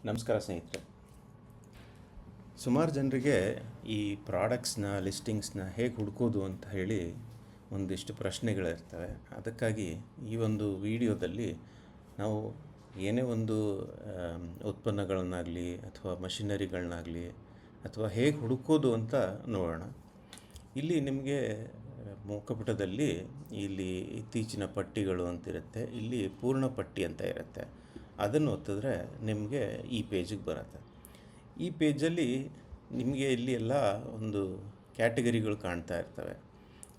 ನಮಸ್ಕಾರ ಸ್ನೇಹಿತರೆ. ಸುಮಾರು ಜನರಿಗೆ ಈ ಪ್ರಾಡಕ್ಟ್ಸ್ನ ಲಿಸ್ಟಿಂಗ್ಸ್ನ ಹೇಗೆ ಹುಡುಕೋದು ಅಂತ ಹೇಳಿ ಒಂದಿಷ್ಟು ಪ್ರಶ್ನೆಗಳಿರ್ತವೆ. ಅದಕ್ಕಾಗಿ ಈ ಒಂದು ವಿಡಿಯೋದಲ್ಲಿ ನಾವು ಏನೇ ಒಂದು ಉತ್ಪನ್ನಗಳನ್ನಾಗಲಿ ಅಥವಾ ಮಷಿನರಿಗಳನ್ನಾಗಲಿ ಅಥವಾ ಹೇಗೆ ಹುಡುಕೋದು ಅಂತ ನೋಡೋಣ. ಇಲ್ಲಿ ನಿಮಗೆ ಮುಖಪುಟದಲ್ಲಿ ಇಲ್ಲಿ ಇತ್ತೀಚಿನ ಪಟ್ಟಿಗಳು ಅಂತಿರುತ್ತೆ, ಇಲ್ಲಿ ಪೂರ್ಣ ಪಟ್ಟಿ ಅಂತ ಇರುತ್ತೆ. ಅದನ್ನು ಒತ್ತಿದ್ರೆ ನಿಮಗೆ ಈ ಪೇಜಿಗೆ ಬರುತ್ತೆ. ಈ ಪೇಜಲ್ಲಿ ನಿಮಗೆ ಇಲ್ಲಿ ಎಲ್ಲ ಒಂದು ಕ್ಯಾಟಗರಿಗಳು ಕಾಣ್ತಾ ಇರ್ತವೆ.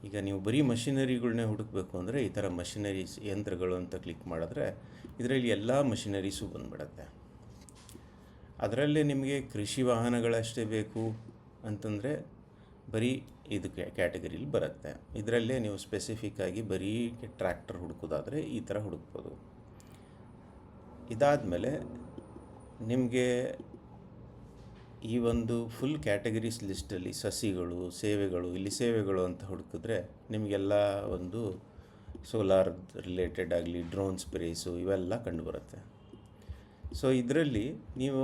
ಈಗ ನೀವು ಬರೀ ಮಷಿನರಿಗಳನ್ನೇ ಹುಡುಕಬೇಕು ಅಂದರೆ ಈ ಥರ ಮಷಿನರೀಸ್ ಯಂತ್ರಗಳು ಅಂತ ಕ್ಲಿಕ್ ಮಾಡಿದ್ರೆ ಇದರಲ್ಲಿ ಎಲ್ಲ ಮಷಿನರೀಸು ಬಂದುಬಿಡುತ್ತೆ. ಅದರಲ್ಲೇ ನಿಮಗೆ ಕೃಷಿ ವಾಹನಗಳಷ್ಟೇ ಬೇಕು ಅಂತಂದರೆ ಬರೀ ಇದು ಕ್ಯಾಟಗರಿಲಿ ಬರುತ್ತೆ. ಇದರಲ್ಲೇ ನೀವು ಸ್ಪೆಸಿಫಿಕ್ಕಾಗಿ ಬರೀ ಟ್ರ್ಯಾಕ್ಟರ್ ಹುಡುಕೋದಾದರೆ ಈ ಥರ ಹುಡುಕ್ಬೋದು. ಇದಾದಮೇಲೆ ನಿಮಗೆ ಈ ಒಂದು ಫುಲ್ ಕ್ಯಾಟಗರೀಸ್ ಲಿಸ್ಟಲ್ಲಿ ಸಸಿಗಳು, ಸೇವೆಗಳು, ಇಲ್ಲಿ ಸೇವೆಗಳು ಅಂತ ಹುಡುಕಿದ್ರೆ ನಿಮಗೆಲ್ಲ ಒಂದು ಸೋಲಾರ್ ರಿಲೇಟೆಡ್ ಆಗಲಿ ಡ್ರೋನ್ ಸ್ಪ್ರೇಸು ಇವೆಲ್ಲ ಕಂಡುಬರುತ್ತೆ. ಸೊ ಇದರಲ್ಲಿ ನೀವು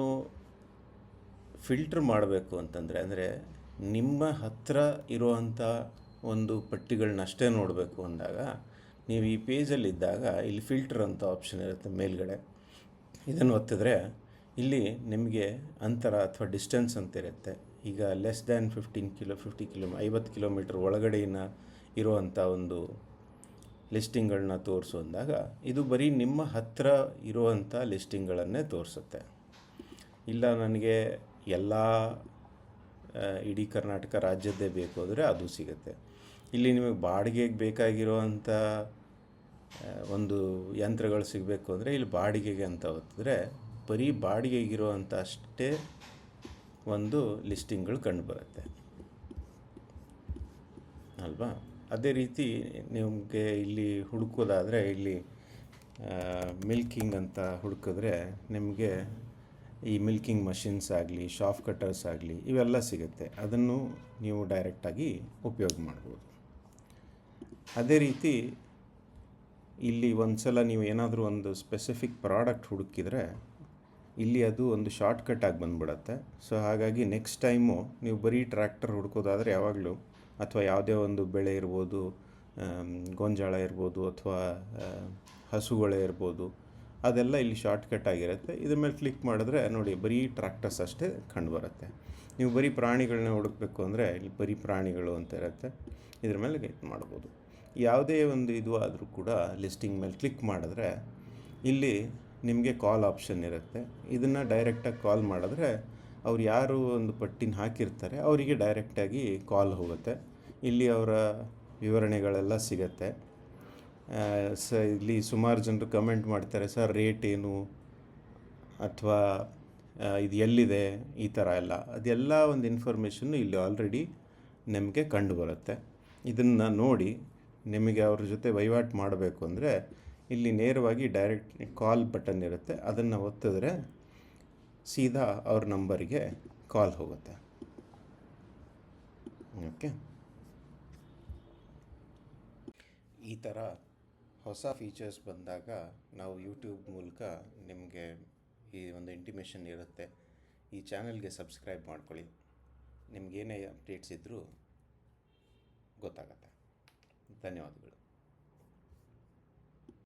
ಫಿಲ್ಟ್ರ್ ಮಾಡಬೇಕು ಅಂತಂದರೆ, ಅಂದರೆ ನಿಮ್ಮ ಹತ್ತಿರ ಇರುವಂಥ ಒಂದು ಪಟ್ಟಿಗಳನ್ನಷ್ಟೇ ನೋಡಬೇಕು ಅಂದಾಗ ನೀವು ಈ ಪೇಜಲ್ಲಿದ್ದಾಗ ಇಲ್ಲಿ ಫಿಲ್ಟರ್ ಅಂತ ಆಪ್ಷನ್ ಇರುತ್ತೆ ಮೇಲ್ಗಡೆ. ಇದನ್ನು ಒತ್ತಿದ್ರೆ ಇಲ್ಲಿ ನಿಮಗೆ ಅಂತರ ಅಥವಾ ಡಿಸ್ಟೆನ್ಸ್ ಅಂತ ಇರುತ್ತೆ. ಈಗ ಲೆಸ್ ದ್ಯಾನ್ 50 ಕಿಲೋಮೀಟ್ರ್ ಒಳಗಡೆಯಿನ ಇರುವಂಥ ಒಂದು ಲಿಸ್ಟಿಂಗ್ಗಳನ್ನ ತೋರಿಸು ಅಂದಾಗ ಇದು ಬರೀ ನಿಮ್ಮ ಹತ್ತಿರ ಇರುವಂಥ ಲಿಸ್ಟಿಂಗ್ಗಳನ್ನೇ ತೋರಿಸುತ್ತೆ. ಇಲ್ಲ ನನಗೆ ಎಲ್ಲ ಇಡೀ ಕರ್ನಾಟಕ ರಾಜ್ಯದ್ದೇ ಬೇಕು ಅಂದರೆ ಅದು ಸಿಗುತ್ತೆ. ಇಲ್ಲಿ ನಿಮಗೆ ಬಾಡಿಗೆಗೆ ಬೇಕಾಗಿರುವಂಥ ಒಂದು ಯಂತ್ರಗಳು ಸಿಗಬೇಕು ಅಂದರೆ ಇಲ್ಲಿ ಬಾಡಿಗೆಗೆ ಅಂತ ಒತ್ತಿದ್ರೆ ಬರೀ ಬಾಡಿಗೆಗಿರುವಂಥ ಅಷ್ಟೇ ಒಂದು ಲಿಸ್ಟಿಂಗ್ಗಳು ಕಂಡುಬರುತ್ತೆ ಅಲ್ವಾ. ಅದೇ ರೀತಿ ನಿಮಗೆ ಇಲ್ಲಿ ಹುಡುಕೋದಾದರೆ ಇಲ್ಲಿ ಮಿಲ್ಕಿಂಗ್ ಅಂತ ಹುಡುಕಿದ್ರೆ ನಿಮಗೆ ಈ ಮಿಲ್ಕಿಂಗ್ ಮಷಿನ್ಸ್ ಆಗಲಿ, ಶಾಫ್ ಕಟರ್ಸ್ ಆಗಲಿ ಇವೆಲ್ಲ ಸಿಗುತ್ತೆ. ಅದನ್ನು ನೀವು ಡೈರೆಕ್ಟಾಗಿ ಉಪಯೋಗ ಮಾಡ್ಬೋದು. ಅದೇ ರೀತಿ ಇಲ್ಲಿ ಒಂದು ಸಲ ನೀವು ಏನಾದರೂ ಒಂದು ಸ್ಪೆಸಿಫಿಕ್ ಪ್ರಾಡಕ್ಟ್ ಹುಡುಕಿದರೆ ಇಲ್ಲಿ ಅದು ಒಂದು ಶಾರ್ಟ್ಕಟ್ಟಾಗಿ ಬಂದುಬಿಡತ್ತೆ. ಸೊ ಹಾಗಾಗಿ ನೆಕ್ಸ್ಟ್ ಟೈಮು ನೀವು ಬರೀ ಟ್ರ್ಯಾಕ್ಟರ್ ಹುಡುಕೋದಾದರೆ ಯಾವಾಗಲೂ, ಅಥವಾ ಯಾವುದೇ ಒಂದು ಬೆಳೆ ಇರ್ಬೋದು, ಗೋಂಜಾಳ ಇರ್ಬೋದು ಅಥವಾ ಹಸುಗಳೇ ಇರ್ಬೋದು, ಅದೆಲ್ಲ ಇಲ್ಲಿ ಶಾರ್ಟ್ಕಟ್ ಆಗಿರುತ್ತೆ. ಇದ್ರ ಮೇಲೆ ಕ್ಲಿಕ್ ಮಾಡಿದ್ರೆ ನೋಡಿ ಬರೀ ಟ್ರ್ಯಾಕ್ಟರ್ಸ್ ಅಷ್ಟೇ ಕಂಡುಬರುತ್ತೆ. ನೀವು ಬರೀ ಪ್ರಾಣಿಗಳನ್ನ ಹುಡುಕಬೇಕು ಅಂದರೆ ಇಲ್ಲಿ ಬರೀ ಪ್ರಾಣಿಗಳು ಅಂತ ಇರುತ್ತೆ. ಇದ್ರ ಮೇಲೆ ಕ್ಲಿಕ್ ಮಾಡ್ಬೋದು. ಯಾವುದೇ ಒಂದು ಇದು ಆದರೂ ಕೂಡ ಲಿಸ್ಟಿಂಗ್ ಮೇಲೆ ಕ್ಲಿಕ್ ಮಾಡಿದ್ರೆ ಇಲ್ಲಿ ನಿಮಗೆ ಕಾಲ್ ಆಪ್ಷನ್ ಇರುತ್ತೆ. ಇದನ್ನು ಡೈರೆಕ್ಟಾಗಿ ಕಾಲ್ ಮಾಡಿದ್ರೆ ಅವ್ರು ಯಾರು ಒಂದು ಪಟ್ಟಿನ ಹಾಕಿರ್ತಾರೆ ಅವರಿಗೆ ಡೈರೆಕ್ಟಾಗಿ ಕಾಲ್ ಹೋಗುತ್ತೆ. ಇಲ್ಲಿ ಅವರ ವಿವರಣೆಗಳೆಲ್ಲ ಸಿಗುತ್ತೆ. ಇಲ್ಲಿ ಸುಮಾರು ಜನರು ಕಮೆಂಟ್ ಮಾಡ್ತಾರೆ, ಸರ್ ರೇಟ್ ಏನು ಅಥವಾ ಇದು ಎಲ್ಲಿದೆ ಈ ಥರ ಎಲ್ಲ, ಅದೆಲ್ಲ ಒಂದು ಇನ್ಫಾರ್ಮೇಷನ್ನು ಇಲ್ಲಿ ಆಲ್ರೆಡಿ ನಿಮಗೆ ಕಂಡು ಬರುತ್ತೆ. ಇದನ್ನು ನೋಡಿ ನಿಮಗೆ ಅವ್ರ ಜೊತೆ ವಹಿವಾಟು ಮಾಡಬೇಕು ಅಂದರೆ ಇಲ್ಲಿ ನೇರವಾಗಿ ಡೈರೆಕ್ಟ್ ಕಾಲ್ ಬಟನ್ ಇರುತ್ತೆ. ಅದನ್ನು ಒತ್ತಿದ್ರೆ ಸೀದಾ ಅವ್ರ ನಂಬರಿಗೆ ಕಾಲ್ ಹೋಗುತ್ತೆ. ಓಕೆ, ಈ ಥರ ಹೊಸ ಫೀಚರ್ಸ್ ಬಂದಾಗ ನಾವು ಯೂಟ್ಯೂಬ್ ಮೂಲಕ ನಿಮಗೆ ಈ ಒಂದು ಇಂಟಿಮೇಷನ್ ಇರುತ್ತೆ. ಈ ಚಾನಲ್ಗೆ ಸಬ್ಸ್ಕ್ರೈಬ್ ಮಾಡ್ಕೊಳ್ಳಿ. ನಿಮಗೇನೇ ಅಪ್ಡೇಟ್ಸ್ ಇದ್ದರೂ ಗೊತ್ತಾಗತ್ತೆ. ಧನ್ಯವಾದಗಳು.